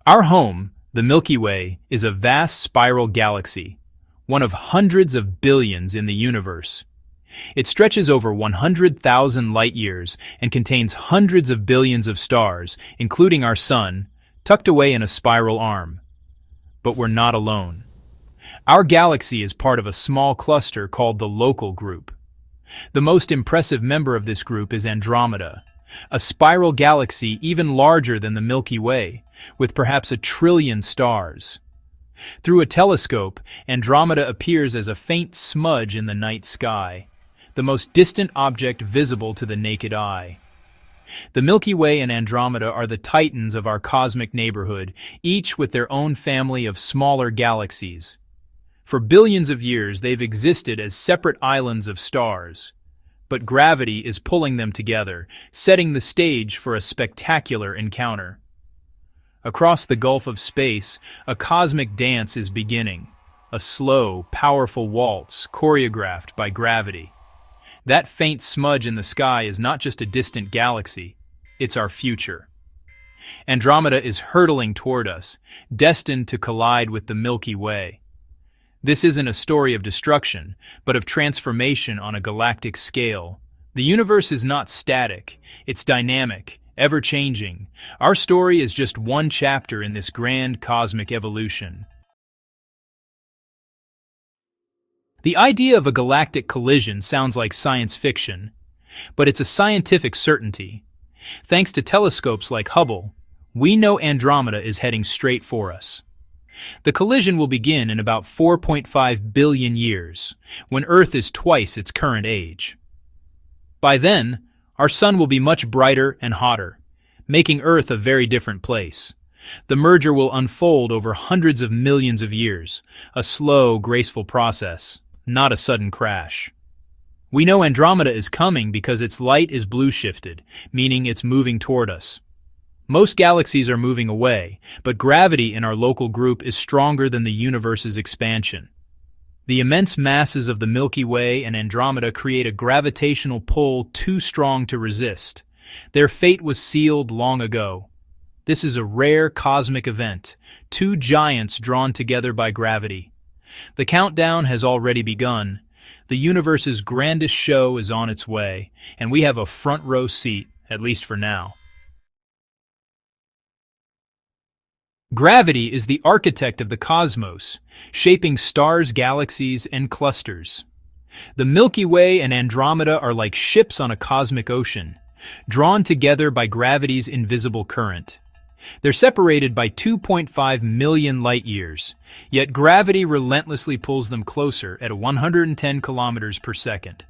Our home, the Milky Way, is a vast spiral galaxy, one of hundreds of billions in the universe. It stretches over 100,000 light-years and contains hundreds of billions of stars, including our Sun, tucked away in a spiral arm. But we're not alone. Our galaxy is part of a small cluster called the Local Group. The most impressive member of this group is Andromeda, a spiral galaxy even larger than the Milky Way, with perhaps 1 trillion stars. Through a telescope, Andromeda appears as a faint smudge in the night sky, the most distant object visible to the naked eye. The Milky Way and Andromeda are the titans of our cosmic neighborhood, each with their own family of smaller galaxies. For billions of years, they've existed as separate islands of stars. But gravity is pulling them together, setting the stage for a spectacular encounter. Across the gulf of space, a cosmic dance is beginning, a slow, powerful waltz choreographed by gravity. That faint smudge in the sky is not just a distant galaxy, it's our future. Andromeda is hurtling toward us, destined to collide with the Milky Way. This isn't a story of destruction, but of transformation on a galactic scale. The universe is not static, it's dynamic, ever-changing. Our story is just one chapter in this grand cosmic evolution. The idea of a galactic collision sounds like science fiction, but it's a scientific certainty. Thanks to telescopes like Hubble, we know Andromeda is heading straight for us. The collision will begin in about 4.5 billion years, when Earth is twice its current age. By then, our Sun will be much brighter and hotter, making Earth a very different place. The merger will unfold over hundreds of millions of years, a slow, graceful process, not a sudden crash. We know Andromeda is coming because its light is blue-shifted, meaning it's moving toward us. Most galaxies are moving away, but gravity in our local group is stronger than the universe's expansion. The immense masses of the Milky Way and Andromeda create a gravitational pull too strong to resist. Their fate was sealed long ago. This is a rare cosmic event, two giants drawn together by gravity. The countdown has already begun. The universe's grandest show is on its way, and we have a front row seat, at least for now. Gravity is the architect of the cosmos, shaping stars, galaxies, and clusters. The Milky Way and Andromeda are like ships on a cosmic ocean, drawn together by gravity's invisible current. They're separated by 2.5 million light-years, yet gravity relentlessly pulls them closer at 110 kilometers per second.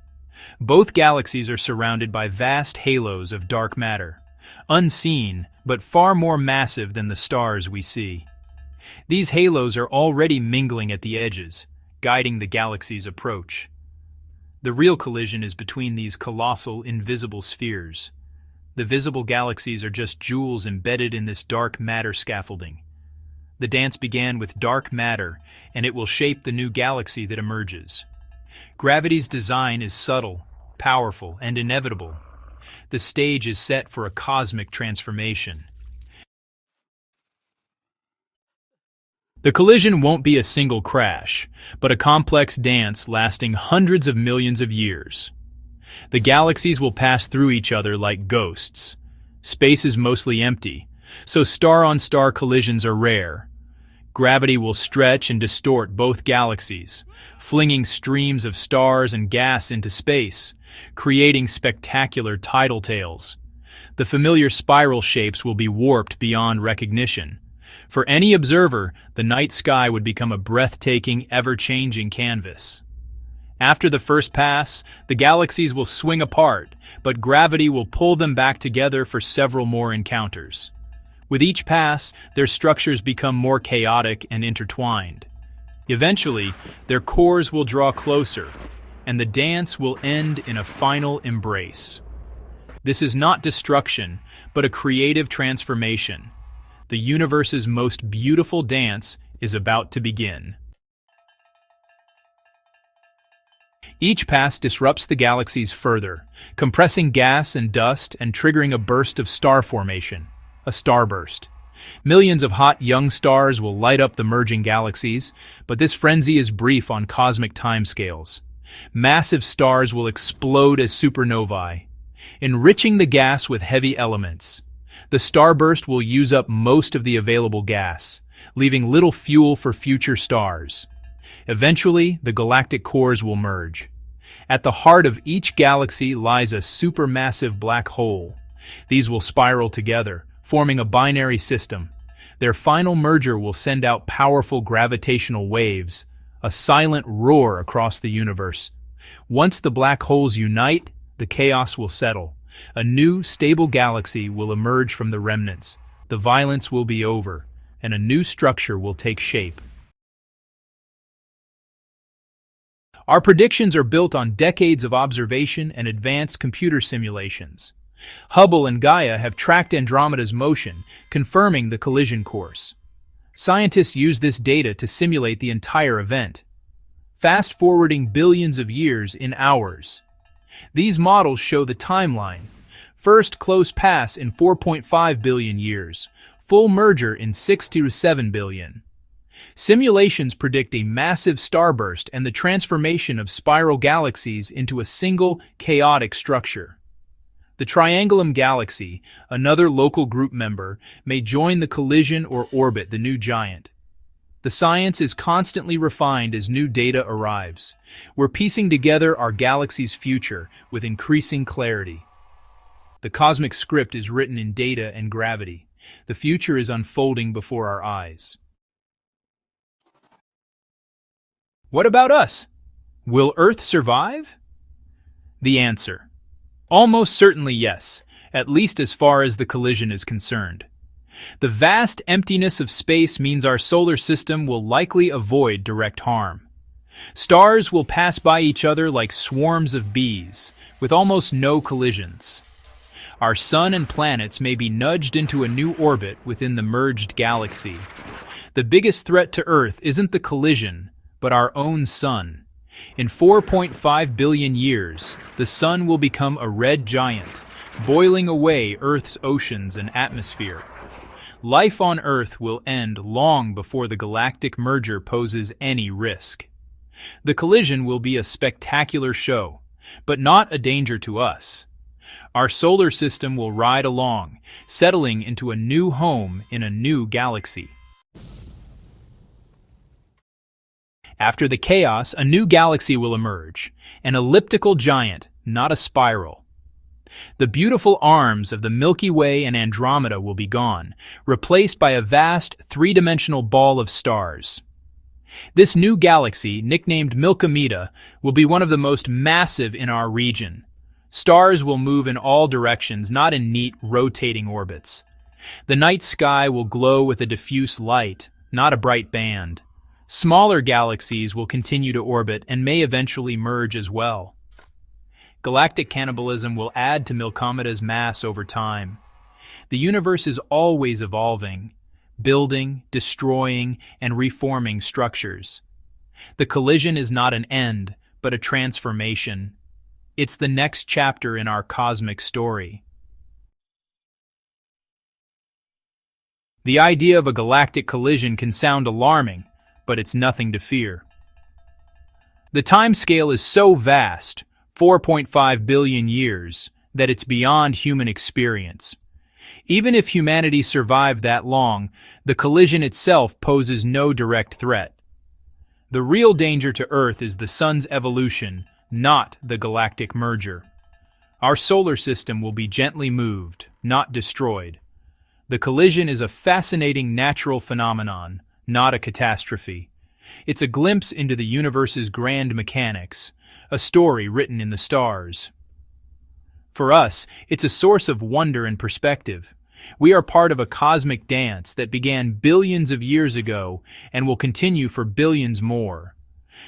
Both galaxies are surrounded by vast halos of dark matter, unseen but far more massive than the stars we see. These halos are already mingling at the edges, guiding the galaxy's approach. The real collision is between these colossal, invisible spheres. The visible galaxies are just jewels embedded in this dark matter scaffolding. The dance began with dark matter, and it will shape the new galaxy that emerges. Gravity's design is subtle, powerful, and inevitable. The stage is set for a cosmic transformation. The collision won't be a single crash, but a complex dance lasting hundreds of millions of years. The galaxies will pass through each other like ghosts. Space is mostly empty, so star-on-star collisions are rare. Gravity will stretch and distort both galaxies, flinging streams of stars and gas into space, creating spectacular tidal tales. The familiar spiral shapes will be warped beyond recognition. For any observer, the night sky would become a breathtaking, ever-changing canvas. After the first pass, the galaxies will swing apart, but gravity will pull them back together for several more encounters. With each pass, their structures become more chaotic and intertwined. Eventually, their cores will draw closer, and the dance will end in a final embrace. This is not destruction, but a creative transformation. The universe's most beautiful dance is about to begin. Each pass disrupts the galaxies further, compressing gas and dust and triggering a burst of star formation, a starburst. Millions of hot young stars will light up the merging galaxies, but this frenzy is brief on cosmic timescales. Massive stars will explode as supernovae, enriching the gas with heavy elements. The starburst will use up most of the available gas, leaving little fuel for future stars. Eventually, the galactic cores will merge. At the heart of each galaxy lies a supermassive black hole. These will spiral together, forming a binary system. Their final merger will send out powerful gravitational waves, a silent roar across the universe. Once the black holes unite, the chaos will settle. A new, stable galaxy will emerge from the remnants. The violence will be over, and a new structure will take shape. Our predictions are built on decades of observation and advanced computer simulations. Hubble and Gaia have tracked Andromeda's motion, confirming the collision course. Scientists use this data to simulate the entire event, fast-forwarding billions of years in hours. These models show the timeline. First close pass in 4.5 billion years, full merger in 6 to 7 billion. Simulations predict a massive starburst and the transformation of spiral galaxies into a single, chaotic structure. The Triangulum Galaxy, another local group member, may join the collision or orbit the new giant. The science is constantly refined as new data arrives. We're piecing together our galaxy's future with increasing clarity. The cosmic script is written in data and gravity. The future is unfolding before our eyes. What about us? Will Earth survive? The answer: almost certainly yes, at least as far as the collision is concerned. The vast emptiness of space means our solar system will likely avoid direct harm. Stars will pass by each other like swarms of bees, with almost no collisions. Our sun and planets may be nudged into a new orbit within the merged galaxy. The biggest threat to Earth isn't the collision, but our own sun. In 4.5 billion years, the sun will become a red giant, boiling away Earth's oceans and atmosphere. Life on Earth will end long before the galactic merger poses any risk. The collision will be a spectacular show, but not a danger to us. Our solar system will ride along, settling into a new home in a new galaxy. After the chaos, a new galaxy will emerge, an elliptical giant, not a spiral. The beautiful arms of the Milky Way and Andromeda will be gone, replaced by a vast, three-dimensional ball of stars. This new galaxy, nicknamed Milkomeda, will be one of the most massive in our region. Stars will move in all directions, not in neat, rotating orbits. The night sky will glow with a diffuse light, not a bright band. Smaller galaxies will continue to orbit and may eventually merge as well. Galactic cannibalism will add to Milkomeda's mass over time. The universe is always evolving, building, destroying, and reforming structures. The collision is not an end, but a transformation. It's the next chapter in our cosmic story. The idea of a galactic collision can sound alarming, but it's nothing to fear. The timescale is so vast, 4.5 billion years, that it's beyond human experience. Even if humanity survived that long, the collision itself poses no direct threat. The real danger to Earth is the Sun's evolution, not the galactic merger. Our solar system will be gently moved, not destroyed. The collision is a fascinating natural phenomenon, not a catastrophe. It's a glimpse into the universe's grand mechanics, a story written in the stars. For us, it's a source of wonder and perspective. We are part of a cosmic dance that began billions of years ago and will continue for billions more.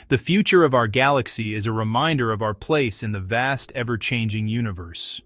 The future of our galaxy is a reminder of our place in the vast, ever-changing universe.